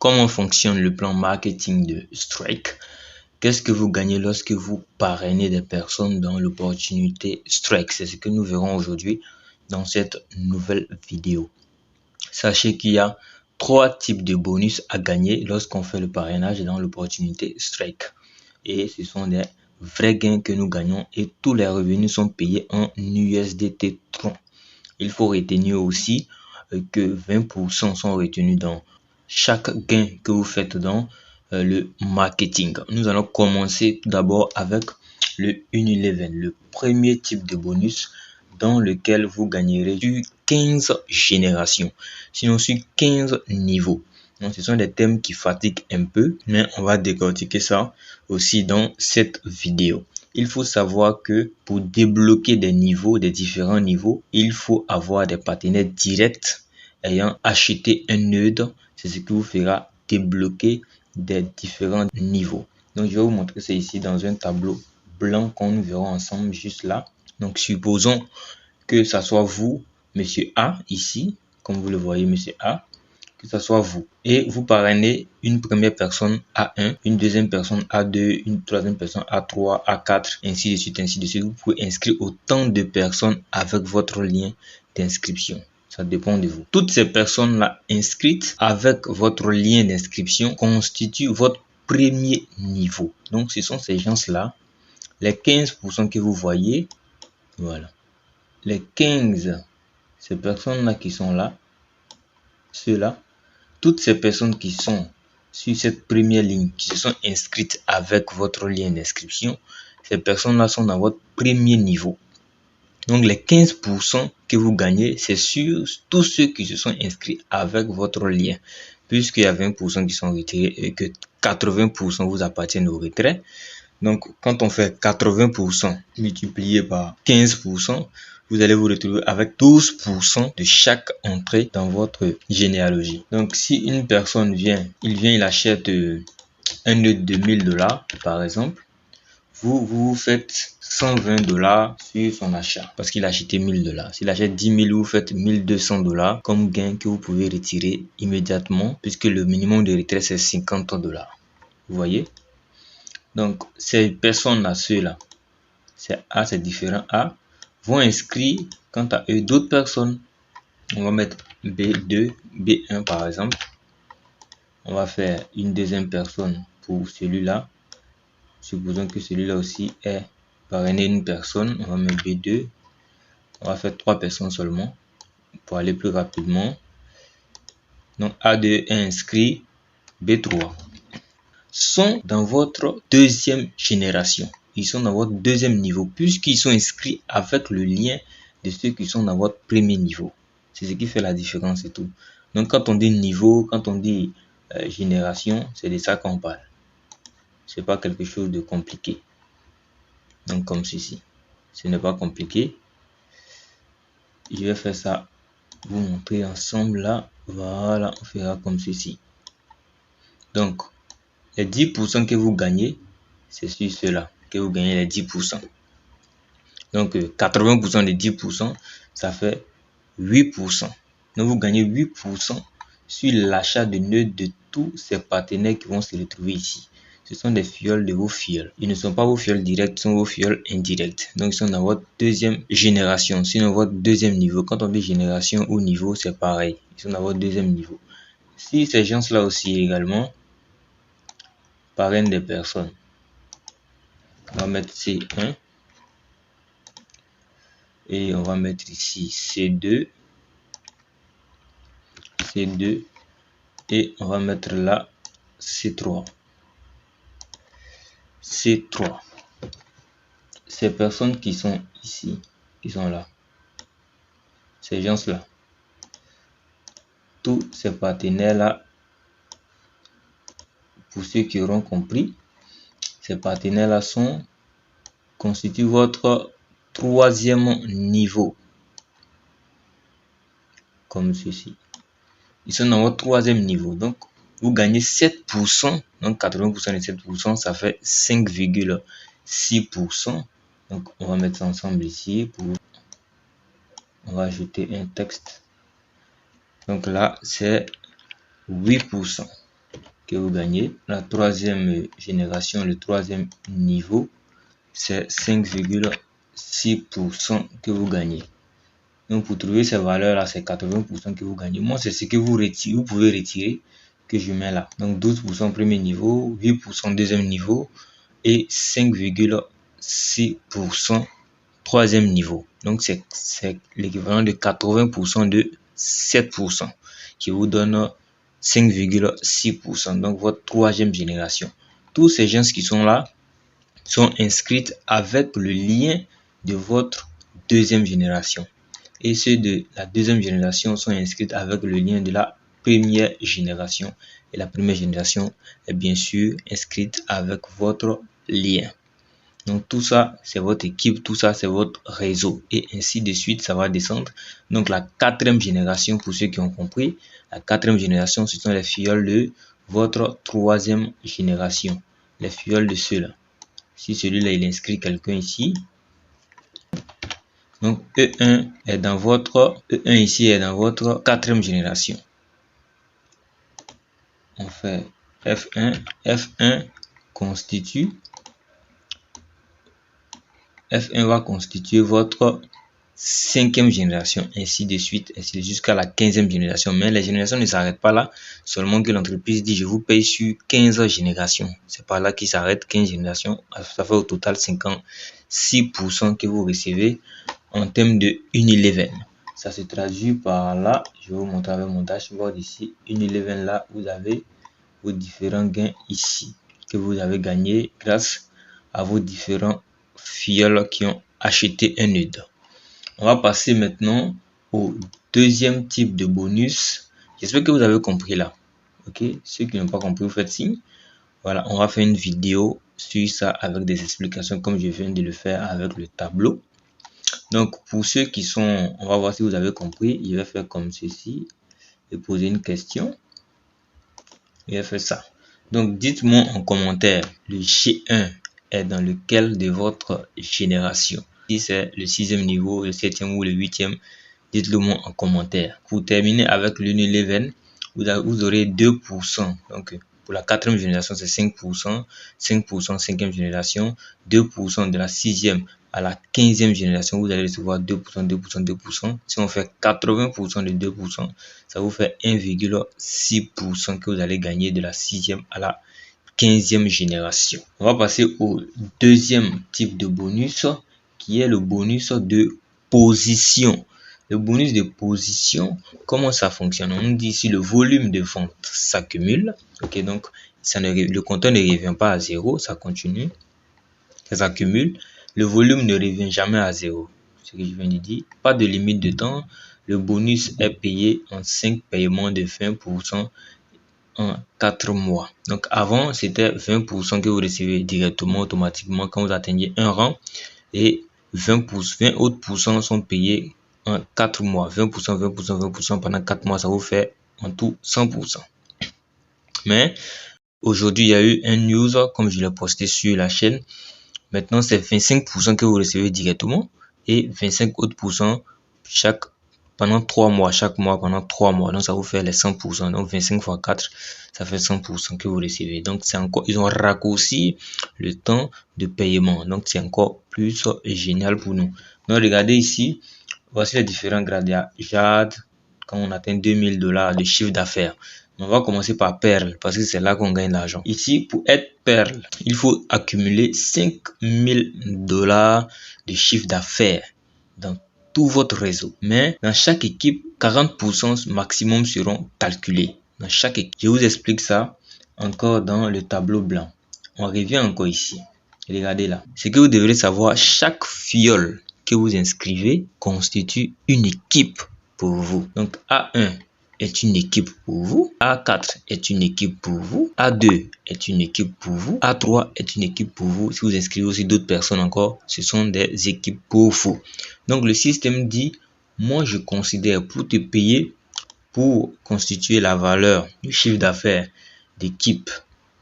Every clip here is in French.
comment fonctionne le plan marketing de Strike? Qu'est-ce que vous gagnez lorsque vous parrainez des personnes dans l'opportunité Strike? C'est ce que nous verrons aujourd'hui dans cette nouvelle vidéo. Sachez qu'il y a 3 types de bonus à gagner lorsqu'on fait le parrainage dans l'opportunité Strike. Et ce sont des vrais gains que nous gagnons et tous les revenus sont payés en USDT Tron. Il faut retenir aussi que 20% sont retenus dans chaque gain que vous faites dans le marketing. Nous allons commencer tout d'abord avec le Unilever, le premier type de bonus dans lequel vous gagnerez sur 15 générations, sinon sur 15 niveaux. Donc, ce sont des thèmes qui fatiguent un peu, mais on va décortiquer ça aussi dans cette vidéo. Il faut savoir que pour débloquer des niveaux, des différents niveaux, il faut avoir des partenaires directs ayant acheté un nœud. C'est ce qui vous fera débloquer des différents niveaux. Donc, je vais vous montrer ça ici dans un tableau blanc qu'on nous verra ensemble juste là. Donc, supposons que ça soit vous, monsieur A, ici, comme vous le voyez, monsieur A, que ce soit vous. Et vous parrainez une première personne A1, une deuxième personne A2, une troisième personne A3, A4, ainsi de suite, ainsi de suite. Vous pouvez inscrire autant de personnes avec votre lien d'inscription. Ça dépend de vous. Toutes ces personnes-là inscrites avec votre lien d'inscription constituent votre premier niveau. Donc, ce sont ces gens-là, les 15% que vous voyez, voilà. Les 15, ces personnes-là qui sont là, ceux-là, toutes ces personnes qui sont sur cette première ligne, qui se sont inscrites avec votre lien d'inscription, ces personnes-là sont dans votre premier niveau. Donc, les 15% que vous gagnez, c'est sur tous ceux qui se sont inscrits avec votre lien. Puisqu'il y a 20% qui sont retirés et que 80% vous appartiennent au retrait. Donc, quand on fait 80% multiplié par 15%, vous allez vous retrouver avec 12% de chaque entrée dans votre généalogie. Donc, si une personne vient, il achète un nœud de $1000 par exemple, vous faites $120 sur son achat parce qu'il a acheté $1000. S'il achète 10 000, vous faites $1200 comme gain que vous pouvez retirer immédiatement puisque le minimum de retrait c'est $50. Vous voyez? Donc, ces personnes-là, ceux-là, c'est A, c'est différent A, vont inscrire quant à eux d'autres personnes. On va mettre B2, B1 par exemple. On va faire une deuxième personne pour celui-là. Supposons que celui-là aussi est parrainé une personne. On va mettre B2. On va faire 3 personnes seulement pour aller plus rapidement. Donc A2 est inscrit, B3 sont dans votre deuxième génération. Ils sont dans votre deuxième niveau puisqu'ils sont inscrits avec le lien de ceux qui sont dans votre premier niveau. C'est ce qui fait la différence et tout. Donc quand on dit niveau, quand on dit génération, c'est de ça qu'on parle. C'est pas quelque chose de compliqué. Donc comme ceci. Ce n'est pas compliqué. Je vais faire ça, vous montrer ensemble là. Voilà, on fera comme ceci. Donc les 10% que vous gagnez, c'est sur cela que vous gagnez les 10%. Donc 80% de 10%, ça fait 8%. Donc vous gagnez 8% sur l'achat de nœuds de tous ces partenaires qui vont se retrouver ici. Ce sont des fioles de vos fioles. Ils ne sont pas vos fioles directes, ce sont vos fioles indirectes. Donc ils sont dans votre deuxième génération, sinon votre deuxième niveau. Quand on dit génération ou niveau, c'est pareil. Ils sont dans votre deuxième niveau. Si ces gens-là aussi également parrainent des personnes, on va mettre C1 et on va mettre ici C2 et on va mettre là C3. Ces personnes qui sont ici, qui sont là, ces gens-là, tous ces partenaires-là, pour ceux qui auront compris, ces partenaires-là constituent votre troisième niveau. Comme ceci. Ils sont dans votre troisième niveau. Donc, vous gagnez 7%. Donc, 80% de 7%, ça fait 5,6%. Donc, on va mettre ça ensemble ici. On va ajouter un texte. Donc là, c'est 8%. que vous gagnez. La troisième génération, le troisième niveau, c'est 5,6% que vous gagnez. Donc pour trouver ces valeurs-là, c'est 80% que vous gagnez. Moi, c'est ce que vous retirez, vous pouvez retirer, que je mets là. Donc 12% premier niveau, 8% deuxième niveau et 5,6% troisième niveau. Donc c'est l'équivalent de 80% de 7% qui vous donne 5,6%. Donc votre troisième génération. Tous ces gens qui sont là sont inscrits avec le lien de votre deuxième génération. Et ceux de la deuxième génération sont inscrits avec le lien de la première génération. Et la première génération est bien sûr inscrite avec votre lien. Donc tout ça, c'est votre équipe, tout ça, c'est votre réseau. Et ainsi de suite, ça va descendre. Donc la quatrième génération, pour ceux qui ont compris, la quatrième génération, ce sont les filleuls de votre troisième génération. Les filleuls de ceux-là. Si celui-là, il inscrit quelqu'un ici. Donc E1 est dans votre E1 ici est dans votre quatrième génération. On fait F1. F1 constitue. F1 va constituer votre cinquième génération, ainsi de suite, jusqu'à la 15e génération. Mais les générations ne s'arrêtent pas là, seulement que l'entreprise dit je vous paye sur 15 générations. C'est pas là qu'il s'arrête, 15 générations. Ça fait au total 56% que vous recevez en termes de Unilever. Ça se traduit par là, je vais vous montrer avec mon dashboard ici. Unilever là, vous avez vos différents gains ici que vous avez gagné grâce à vos différents filleuls qui ont acheté un nœud. On va passer maintenant au deuxième type de bonus. J'espère que vous avez compris là. Ok, ceux qui n'ont pas compris, vous faites signe. Voilà, on va faire une vidéo sur ça avec des explications comme je viens de le faire avec le tableau. Donc pour ceux qui sont, on va voir si vous avez compris. Je vais faire comme ceci et poser une question. Je vais faire ça. Donc dites-moi en commentaire le G1 est dans lequel de votre génération. Si c'est le 6e niveau, le 7e ou le 8e, dites-le moi en commentaire. Pour terminer avec l'Unilever, vous aurez 2%. Donc pour la 4e génération, c'est 5%, 5% 5e génération, 2% de la 6e à la 15e génération, vous allez recevoir 2%, 2%, 2%. Si on fait 80% de 2%, ça vous fait 1,6% que vous allez gagner de la 6e à la 15e génération. On va passer au deuxième type de bonus qui est le bonus de position. Le bonus de position, comment ça fonctionne? On nous dit ici le volume de vente s'accumule. Ok, donc le compteur ne revient pas à zéro, ça continue, ça s'accumule. Le volume ne revient jamais à zéro. Ce que je viens de dire, pas de limite de temps. Le bonus est payé en 5 paiements de 20% en 4 mois. Donc avant, c'était 20% que vous recevez directement, automatiquement, quand vous atteignez un rang. Et 20 autres pourcents sont payés en 4 mois. 20%, 20%, 20% pendant 4 mois, ça vous fait en tout 100%. Mais aujourd'hui, il y a eu un news, comme je l'ai posté sur la chaîne. Maintenant, c'est 25% que vous recevez directement et 25 autres pourcents pendant 3 mois, chaque mois pendant 3 mois. Donc, ça vous fait les 100%. Donc, 25 fois 4, ça fait 100% que vous recevez. Donc, c'est encore, ils ont raccourci le temps de paiement. Donc, c'est encore plus génial pour nous. Donc, regardez ici, voici les différents grades. Il y a Jade, quand on atteint $2000 de chiffre d'affaires. On va commencer par Perle parce que c'est là qu'on gagne l'argent. Ici, pour être Perle, il faut accumuler $5000 de chiffre d'affaires dans tout votre réseau. Mais dans chaque équipe, 40% maximum seront calculés. Dans chaque équipe. Je vous explique ça encore dans le tableau blanc. On revient encore ici. Regardez là. Ce que vous devrez savoir, chaque fiole que vous inscrivez constitue une équipe pour vous. Donc A1 est une équipe pour vous, A4 est une équipe pour vous, A2 est une équipe pour vous, A3 est une équipe pour vous. Si vous inscrivez aussi d'autres personnes encore, ce sont des équipes pour vous. Donc le système dit, moi je considère pour te payer, pour constituer la valeur du chiffre d'affaires d'équipe,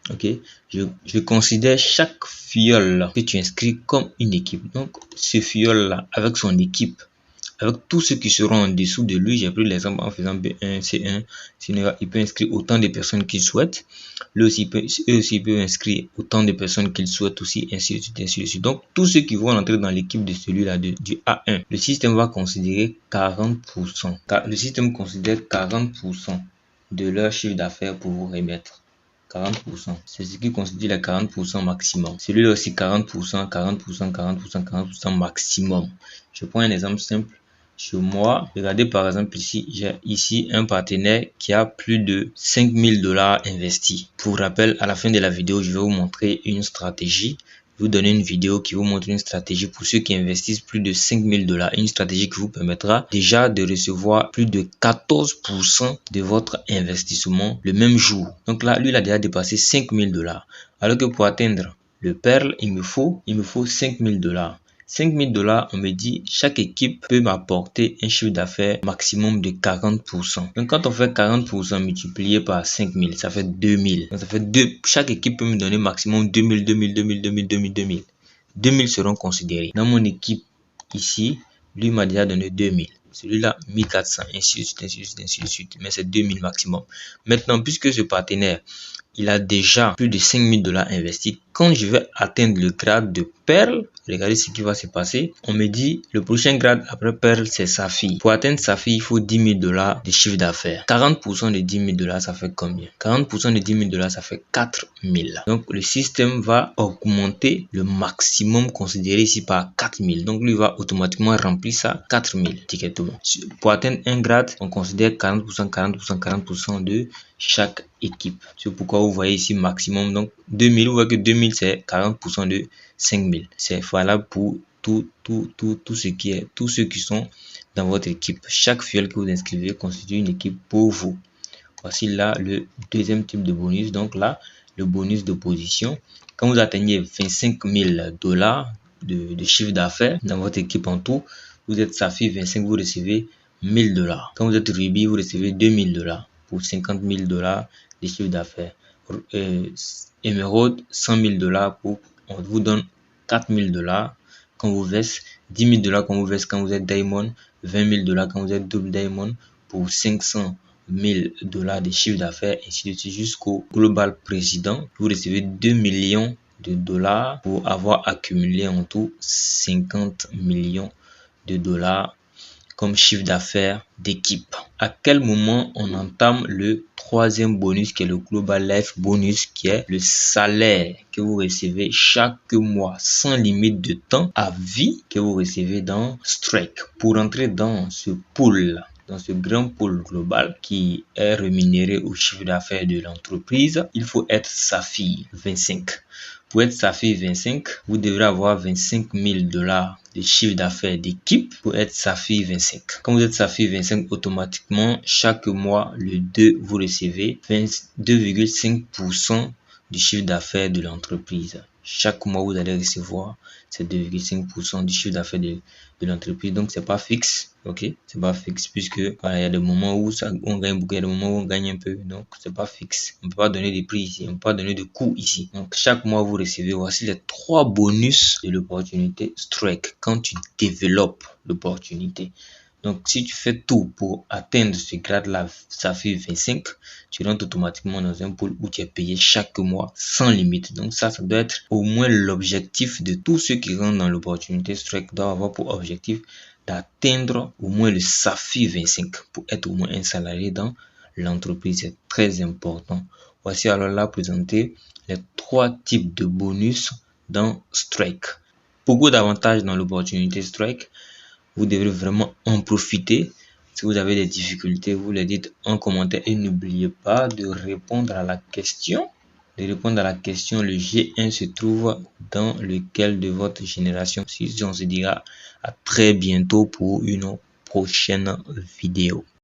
ok, je considère chaque fiole que tu inscris comme une équipe. Donc ce fiole là avec son équipe avec tous ceux qui seront en dessous de lui. J'ai pris l'exemple en faisant B1, C1. Sinon, il peut inscrire autant de personnes qu'il souhaite. Lui aussi, il peut inscrire autant de personnes qu'il souhaite aussi, ainsi de suite, ainsi de suite. Donc, tous ceux qui vont entrer dans l'équipe de celui-là, du A1, le système va considérer 40%. Le système considère 40% de leur chiffre d'affaires pour vous remettre. 40%. C'est ce qui constitue les 40% maximum. Celui-là aussi 40%, 40%, 40%, 40% maximum. Je prends un exemple simple. Sur moi, regardez par exemple ici, j'ai ici un partenaire qui a plus de 5000 $ investis. Pour rappel, à la fin de la vidéo, je vais vous montrer une stratégie. Je vais vous donner une vidéo qui vous montre une stratégie pour ceux qui investissent plus de 5000 $. Une stratégie qui vous permettra déjà de recevoir plus de 14% de votre investissement le même jour. Donc là, lui, il a déjà dépassé 5000 $. Alors que pour atteindre le Perle, il me faut 5000 $. 5000 $, on me dit, chaque équipe peut m'apporter un chiffre d'affaires maximum de 40%. Donc, quand on fait 40% multiplié par 5000, ça fait 2000. Donc, ça fait chaque équipe peut me donner maximum 2000, 2000, 2000, 2000, 2000, 2000. 2000 seront considérés. Dans mon équipe, ici, lui m'a déjà donné 2000. Celui-là, 1400, ainsi de suite, ainsi de suite, ainsi de suite. Mais c'est 2000 maximum. Maintenant, puisque ce partenaire, il a déjà plus de 5000 $ investis. Quand je vais atteindre le grade de Perle, regardez ce qui va se passer. On me dit, le prochain grade après Perle, c'est Saphir. Pour atteindre Saphir, il faut 10 000 $ de chiffre d'affaires. 40% de 10 000 $, ça fait combien? 40% de 10 000 $, ça fait 4000. Donc, le système va augmenter le maximum considéré ici par 4000. Donc, lui va automatiquement remplir ça 4000 directement. Pour atteindre un grade, on considère 40%, 40%, 40% de chaque équipe. C'est pourquoi vous voyez ici maximum. Donc 2000, vous voyez que 2000 c'est 40% de 5000. C'est valable pour tous ceux qui sont dans votre équipe. Chaque filiale que vous inscrivez constitue une équipe pour vous. Voici là le deuxième type de bonus. Donc là, le bonus de position. Quand vous atteignez 25 000 $ de chiffre d'affaires dans votre équipe en tout, vous êtes Saphir 25, vous recevez 1000 $. Quand vous êtes Ruby, vous recevez 2000 $. Pour 50 000 $ de chiffre d'affaires. Émeraude, 100 000 $, on vous donne 4 000 $ quand vous versez, 10 000 $ quand vous versez quand vous êtes Diamond, 20 000 $ quand vous êtes Double Diamond, pour 500 000 $ de chiffre d'affaires, ainsi de suite jusqu'au Global Président. Vous recevez 2 millions de $ pour avoir accumulé en tout 50 millions de $ comme chiffre d'affaires d'équipe. À quel moment on entame le troisième bonus qui est le Global Life Bonus, qui est le salaire que vous recevez chaque mois sans limite de temps à vie que vous recevez dans Strike. Pour entrer dans ce pool, dans ce grand pôle global qui est rémunéré au chiffre d'affaires de l'entreprise, il faut être Saphir 25. Pour être Saphir 25, vous devrez avoir 25 000 $ de chiffre d'affaires d'équipe pour être Saphir 25. Quand vous êtes Saphir 25, automatiquement, chaque mois, le 2, vous recevez 2,5% du chiffre d'affaires de l'entreprise. Chaque mois, vous allez recevoir ces 2,5% du chiffre d'affaires de l'entreprise. Donc, c'est pas fixe. Ok, c'est pas fixe puisque voilà, il y a des moments où on gagne beaucoup, il y a des moments où on gagne un peu. Donc, c'est pas fixe. On peut pas donner des prix ici, on peut pas donner de coûts ici. Donc, chaque mois, vous recevez, voici les 3 bonus de l'opportunité Strike quand tu développes l'opportunité. Donc, si tu fais tout pour atteindre ce grade-là, Saphir 25, tu rentres automatiquement dans un pool où tu es payé chaque mois sans limite. Donc, ça doit être au moins l'objectif de tous ceux qui rentrent dans l'opportunité Strike, doivent avoir pour objectif d'atteindre au moins le Saphir 25 pour être au moins un salarié dans l'entreprise. C'est très important. Voici alors là présenté les 3 types de bonus dans Strike. Beaucoup d'avantages dans l'opportunité Strike. Vous devrez vraiment en profiter. Si vous avez des difficultés, vous les dites en commentaire et n'oubliez pas de répondre à la question. Le G1 se trouve dans lequel de votre génération. Si on se dira à très bientôt pour une prochaine vidéo.